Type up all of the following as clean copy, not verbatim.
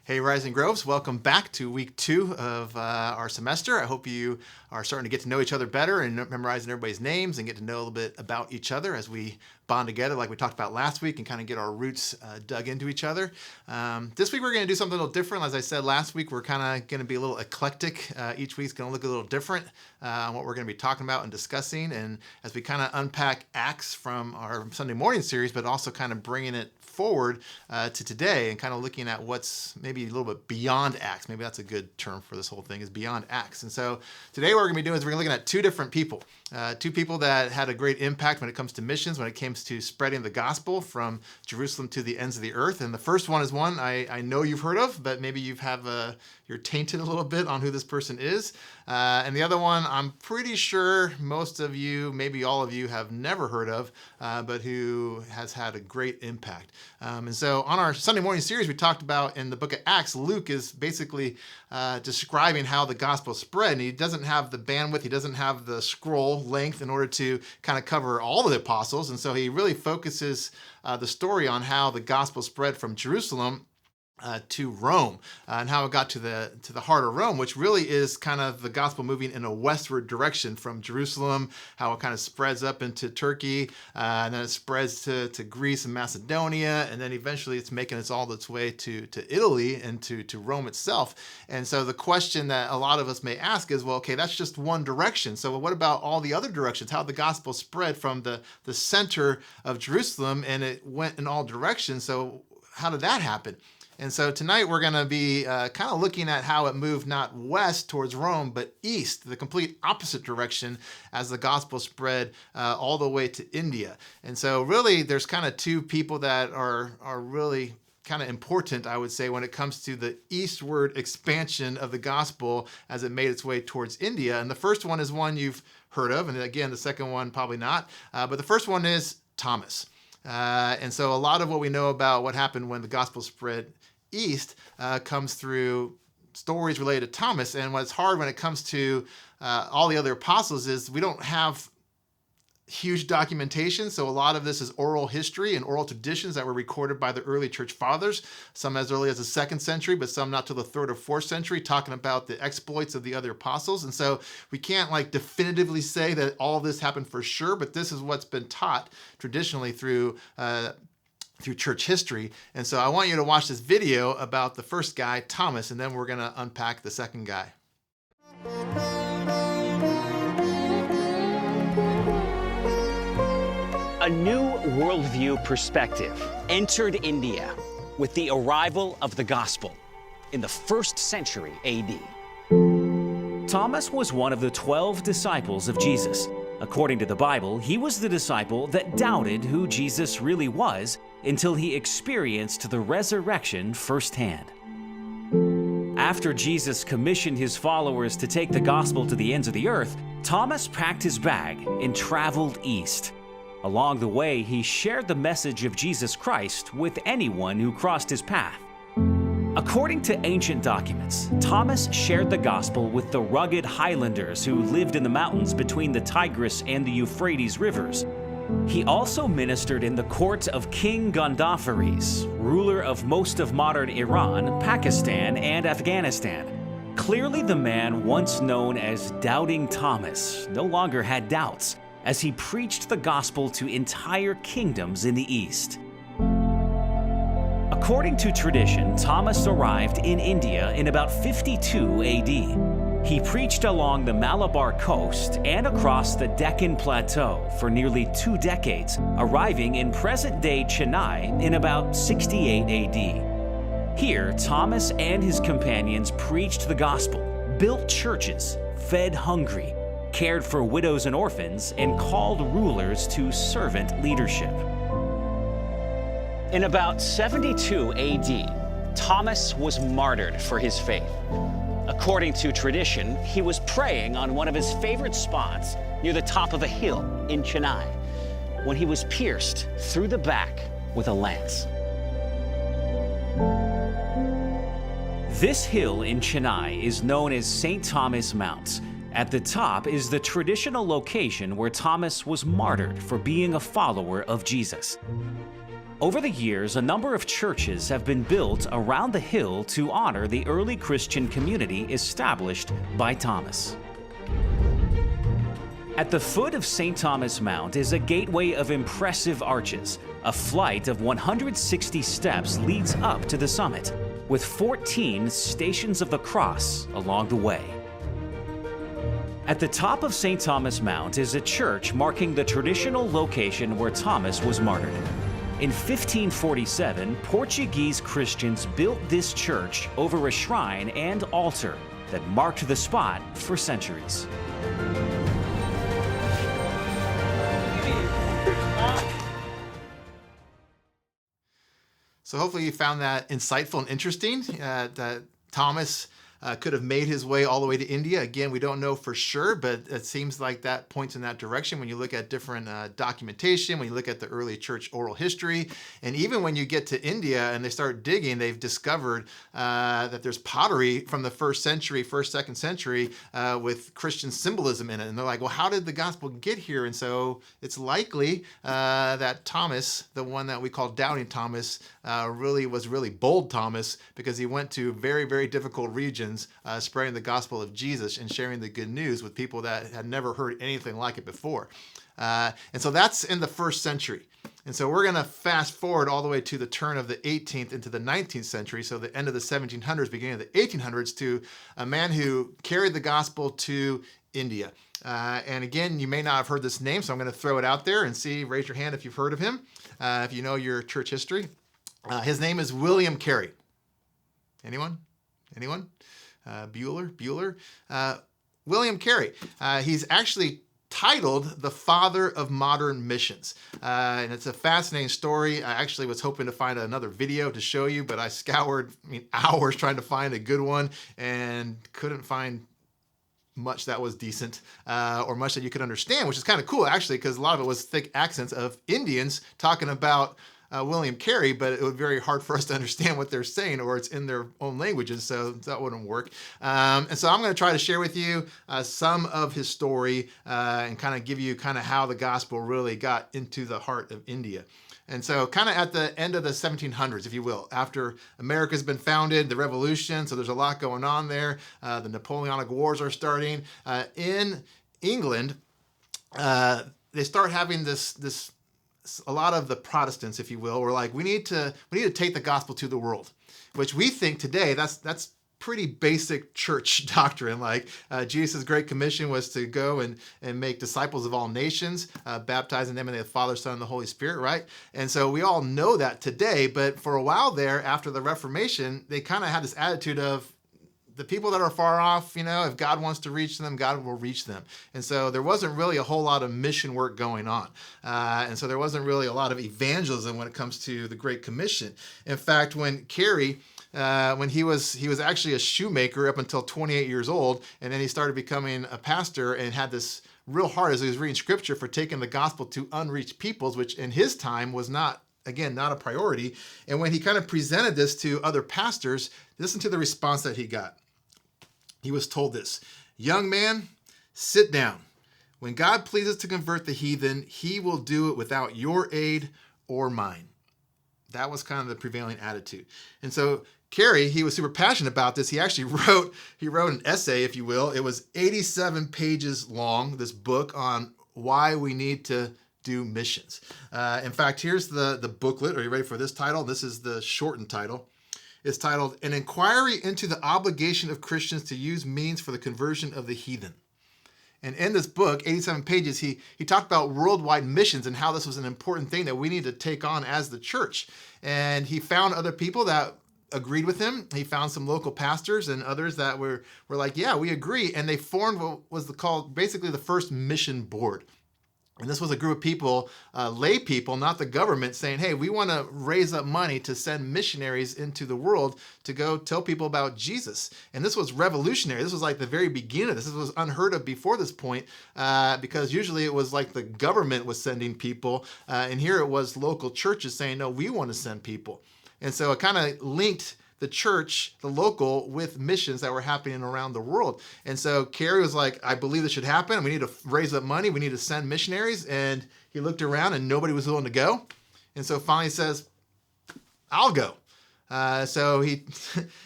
Hey, Rising Groves, welcome back to week 2 of our semester. I hope you are starting to get to know each other better and memorizing everybody's names and get to know a little bit about each other as we bond together like we talked about last week and kind of get our roots dug into each other. This week we're going to do something a little different. As I said last week, we're kind of going to be a little eclectic. Each week's going to look a little different on what we're going to be talking about and discussing. And as we kind of unpack Acts from our Sunday morning series, but also kind of bringing it forward to today and kind of looking at what's maybe a little bit beyond Acts. Maybe that's a good term for this whole thing, is beyond Acts. And so today what we're going to be doing is we're going to be looking at two different people. Two people that had a great impact when it comes to missions, when it comes to spreading the gospel from Jerusalem to the ends of the earth. And the first one is one I know you've heard of, but maybe you're tainted a little bit on who this person is. And the other one, I'm pretty sure most of you, maybe all of you, have never heard of, but who has had a great impact. And so on our Sunday morning series, we talked about in the book of Acts, Luke is basically describing how the gospel spread. And he doesn't have the bandwidth, he doesn't have the scroll length in order to kind of cover all of the apostles. And so he really focuses the story on how the gospel spread from Jerusalem to Rome and how it got to the heart of Rome, which really is kind of the gospel moving in a westward direction from Jerusalem, how it kind of spreads up into Turkey, and then it spreads to Greece and Macedonia, and then eventually it's making all its way to Italy and to Rome itself. And so the question that a lot of us may ask is, well, okay, that's just one direction. So what about all the other directions? How the gospel spread from the center of Jerusalem and it went in all directions. So how did that happen? And so tonight we're going to be kind of looking at how it moved not west towards Rome, but east, the complete opposite direction as the gospel spread all the way to India. And so really there's kind of two people that are really kind of important, I would say, when it comes to the eastward expansion of the gospel as it made its way towards India. And the first one is one you've heard of, and again, the second one probably not. But the first one is Thomas. And so a lot of what we know about what happened when the gospel spread east comes through stories related to Thomas. And what's hard when it comes to all the other apostles is we don't have huge documentation. So a lot of this is oral history and oral traditions that were recorded by the early church fathers, some as early as the 2nd century, but some not till the 3rd or 4th century, talking about the exploits of the other apostles. And so we can't definitively say that all of this happened for sure, but this is what's been taught traditionally through church history. And so I want you to watch this video about the first guy, Thomas, and then we're going to unpack the second guy. A new worldview perspective entered India with the arrival of the gospel in the 1st century AD. Thomas was one of the 12 disciples of Jesus. According to the Bible, he was the disciple that doubted who Jesus really was until he experienced the resurrection firsthand. After Jesus commissioned his followers to take the gospel to the ends of the earth, Thomas packed his bag and traveled east. Along the way, he shared the message of Jesus Christ with anyone who crossed his path. According to ancient documents, Thomas shared the gospel with the rugged highlanders who lived in the mountains between the Tigris and the Euphrates rivers. He also ministered in the court of King Gondophares, ruler of most of modern Iran, Pakistan, and Afghanistan. Clearly, the man once known as Doubting Thomas no longer had doubts, as he preached the gospel to entire kingdoms in the East. According to tradition, Thomas arrived in India in about 52 AD. He preached along the Malabar coast and across the Deccan Plateau for nearly 2 decades, arriving in present-day Chennai in about 68 AD. Here, Thomas and his companions preached the gospel, built churches, fed hungry, cared for widows and orphans, and called rulers to servant leadership. In about 72 AD, Thomas was martyred for his faith. According to tradition, he was praying on one of his favorite spots near the top of a hill in Chennai when he was pierced through the back with a lance. This hill in Chennai is known as St. Thomas Mount. At the top is the traditional location where Thomas was martyred for being a follower of Jesus. Over the years, a number of churches have been built around the hill to honor the early Christian community established by Thomas. At the foot of St. Thomas Mount is a gateway of impressive arches. A flight of 160 steps leads up to the summit, with 14 stations of the cross along the way. At the top of St. Thomas Mount is a church marking the traditional location where Thomas was martyred. In 1547, Portuguese Christians built this church over a shrine and altar that marked the spot for centuries. So hopefully you found that insightful and interesting, that Thomas could have made his way all the way to India. Again, we don't know for sure, but it seems like that points in that direction when you look at different documentation, when you look at the early church oral history, and even when you get to India and they start digging, they've discovered that there's pottery from the first, second century with Christian symbolism in it. And they're like, well, how did the gospel get here? And so it's likely that Thomas, the one that we call Doubting Thomas, really was bold Thomas, because he went to very, very difficult regions spreading the gospel of Jesus and sharing the good news with people that had never heard anything like it before. And so that's in the first century. And so we're going to fast forward all the way to the turn of the 18th into the 19th century, so the end of the 1700s, beginning of the 1800s, to a man who carried the gospel to India. And again, you may not have heard this name, so I'm going to throw it out there and raise your hand if you've heard of him, if you know your church history. His name is William Carey. Anyone? Bueller? William Carey. He's actually titled the father of modern missions. And it's a fascinating story. I actually was hoping to find another video to show you, but I scoured hours trying to find a good one and couldn't find much that was decent or much that you could understand, which is kind of cool actually, because a lot of it was thick accents of Indians talking about William Carey, but it would be very hard for us to understand what they're saying, or it's in their own languages, so that wouldn't work. And so I'm going to try to share with you some of his story and kind of give you how the gospel really got into the heart of India. And so kind of at the end of the 1700s, if you will, after America's been founded, the revolution, so there's a lot going on there. The Napoleonic Wars are starting. In England, they start having this a lot of the Protestants, if you will, were like, we need to take the gospel to the world, which we think today that's pretty basic church doctrine. Like Jesus' great commission was to go and make disciples of all nations, baptizing them in the Father, Son, and the Holy Spirit, right? And so we all know that today, but for a while there, after the Reformation, they kind of had this attitude of, the people that are far off, if God wants to reach them, God will reach them. And so there wasn't really a whole lot of mission work going on. And so there wasn't really a lot of evangelism when it comes to the Great Commission. In fact, when Carey, when he was actually a shoemaker up until 28 years old, and then he started becoming a pastor and had this real heart as he was reading scripture for taking the gospel to unreached peoples, which in his time was not a priority. And when he kind of presented this to other pastors, listen to the response that he got. He was told this: young man, sit down. When God pleases to convert the heathen, he will do it without your aid or mine. That was kind of the prevailing attitude. And so Carey, he was super passionate about this. He actually wrote an essay, if you will. It was 87 pages long, this book on why we need to do missions. In fact, here's the booklet. Are you ready for this title? This is the shortened title. It's titled, An Inquiry into the Obligation of Christians to Use Means for the Conversion of the Heathen. And in this book, 87 pages, he talked about worldwide missions and how this was an important thing that we need to take on as the church. And he found other people that agreed with him. He found some local pastors and others that were like, yeah, we agree. And they formed what was called basically the first mission board. And this was a group of people, lay people, not the government, saying, hey, we want to raise up money to send missionaries into the world to go tell people about Jesus. And this was revolutionary. This was like the very beginning of this. This was unheard of before this point, because usually it was like the government was sending people. And here it was local churches saying, no, we want to send people. And so it kind of linked the church, the local, with missions that were happening around the world. And so Carey was like, I believe this should happen. We need to raise up money. We need to send missionaries. And he looked around and nobody was willing to go. And so finally he says, I'll go. So he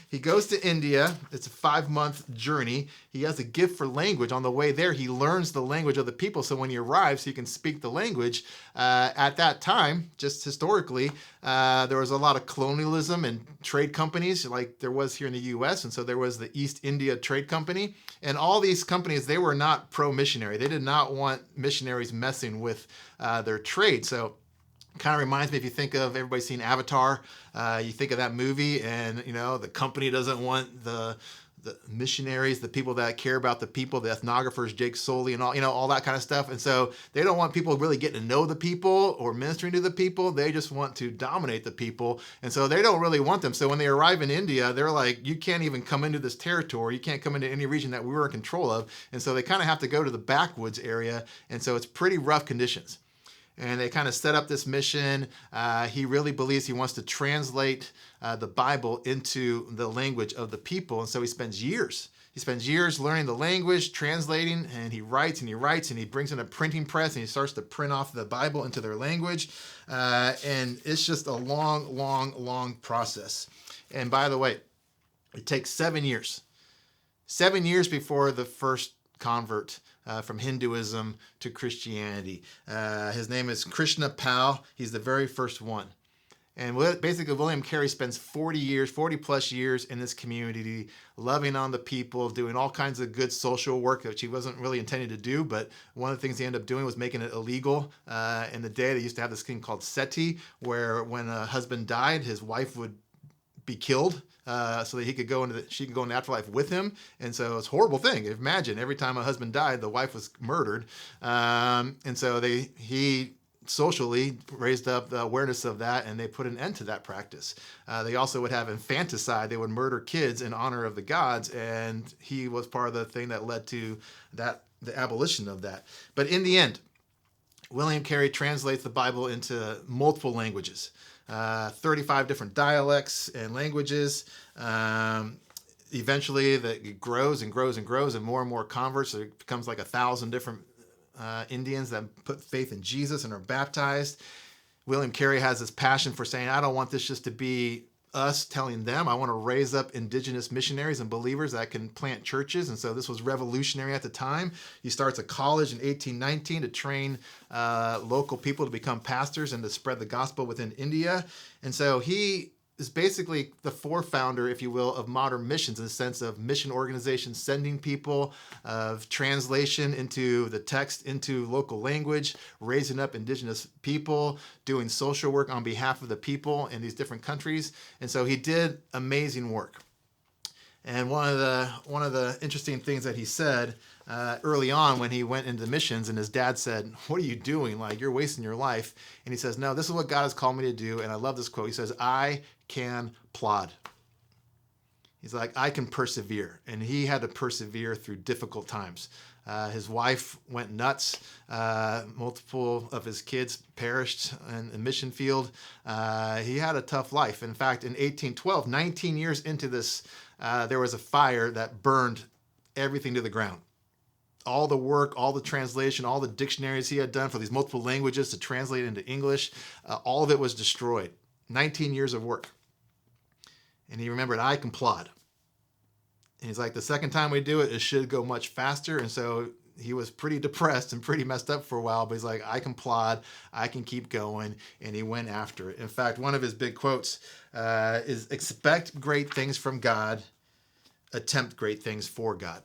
he goes to India. It's a 5-month journey. He has a gift for language. On the way there, he learns the language of the people. So when he arrives, he can speak the language. At that time, just historically, there was a lot of colonialism and trade companies like there was here in the U.S. And so there was the East India Trade Company. And all these companies, they were not pro-missionary. They did not want missionaries messing with their trade. So kind of reminds me, if you think of, everybody's seen Avatar, you think of that movie, and the company doesn't want the missionaries, the people that care about the people, the ethnographers, Jake Sully and all that kind of stuff. And so they don't want people really getting to know the people or ministering to the people. They just want to dominate the people. And so they don't really want them. So when they arrive in India, they're like, you can't even come into this territory. You can't come into any region that we were in control of. And so they kind of have to go to the backwoods area. And so it's pretty rough conditions. And they kind of set up this mission. He really believes he wants to translate the Bible into the language of the people. And so he spends years. He spends years learning the language, translating, and he writes and he writes, and he brings in a printing press and he starts to print off the Bible into their language. And it's just a long, long, long process. And by the way, it takes 7 years. 7 years before the first convert from Hinduism to Christianity. His name is Krishna Pal. He's the very first one. And basically, William Carey spends 40 plus years in this community, loving on the people, doing all kinds of good social work, which he wasn't really intending to do. But one of the things he ended up doing was making it illegal. In the day, they used to have this thing called sati, where when a husband died, his wife would be killed so that she could go into the afterlife with him. And so it's a horrible thing. Imagine every time a husband died, the wife was murdered. And so he socially raised up the awareness of that, and they put an end to that practice. They also would have infanticide. They would murder kids in honor of the gods, and he was part of the thing that led to the abolition of that. But in the end, William Carey translates the Bible into multiple languages. 35 different dialects and languages. Eventually, it grows and grows and grows, and more converts. There becomes like 1,000 different Indians that put faith in Jesus and are baptized. William Carey has this passion for saying, I don't want this just to be us telling them. I want to raise up indigenous missionaries and believers that can plant churches. And so this was revolutionary at the time. He starts a college in 1819 to train local people to become pastors and to spread the gospel within India. And so he is basically the forefounder, if you will, of modern missions in the sense of mission organizations sending people, of translation into the text into local language, raising up indigenous people, doing social work on behalf of the people in these different countries. And so he did amazing work. And one of the interesting things that he said early on when he went into missions, and his dad said, what are you doing? Like, you're wasting your life. And he says, no, this is what God has called me to do. And I love this quote. He says, I can plod. He's like, I can persevere. And he had to persevere through difficult times. His wife went nuts. Multiple of his kids perished in the mission field. He had a tough life. In fact, in 1812, 19 years into this, there was a fire that burned everything to the ground. All the work, all the translation, all the dictionaries he had done for these multiple languages to translate into English, all of it was destroyed. 19 years of work. And he remembered, I can plod. And he's like, the second time we do it, it should go much faster. And so he was pretty depressed and pretty messed up for a while, but he's like, I can plod, I can keep going. And he went after it. In fact, one of his big quotes is, expect great things from God, attempt great things for God.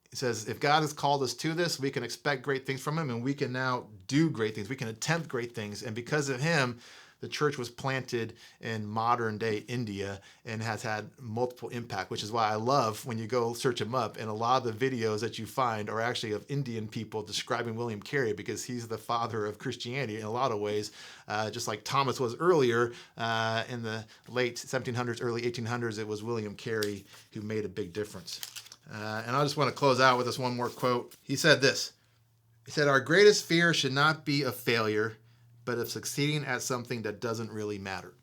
He says, if God has called us to this, we can expect great things from him, and we can now do great things. We can attempt great things. And because of him, the church was planted in modern day India and has had multiple impact, which is why I love when you go search him up. And a lot of the videos that you find are actually of Indian people describing William Carey, because he's the father of Christianity in a lot of ways, just like Thomas was earlier in the late 1700s, early 1800s. It was William Carey who made a big difference. And I just want to close out with this one more quote. He said this. He said, our greatest fear should not be of failure, but of succeeding at something that doesn't really matter.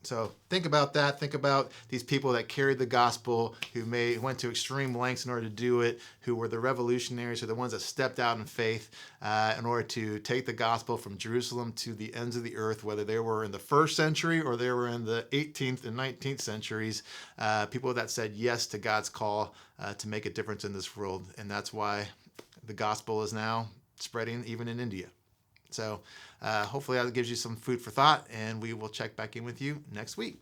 So think about that. Think about these people that carried the gospel, who went to extreme lengths in order to do it, who were the revolutionaries, or the ones that stepped out in faith in order to take the gospel from Jerusalem to the ends of the earth, whether they were in the first century or they were in the 18th and 19th centuries. People that said yes to God's call to make a difference in this world. And that's why the gospel is now spreading even in India. So hopefully that gives you some food for thought, and we will check back in with you next week.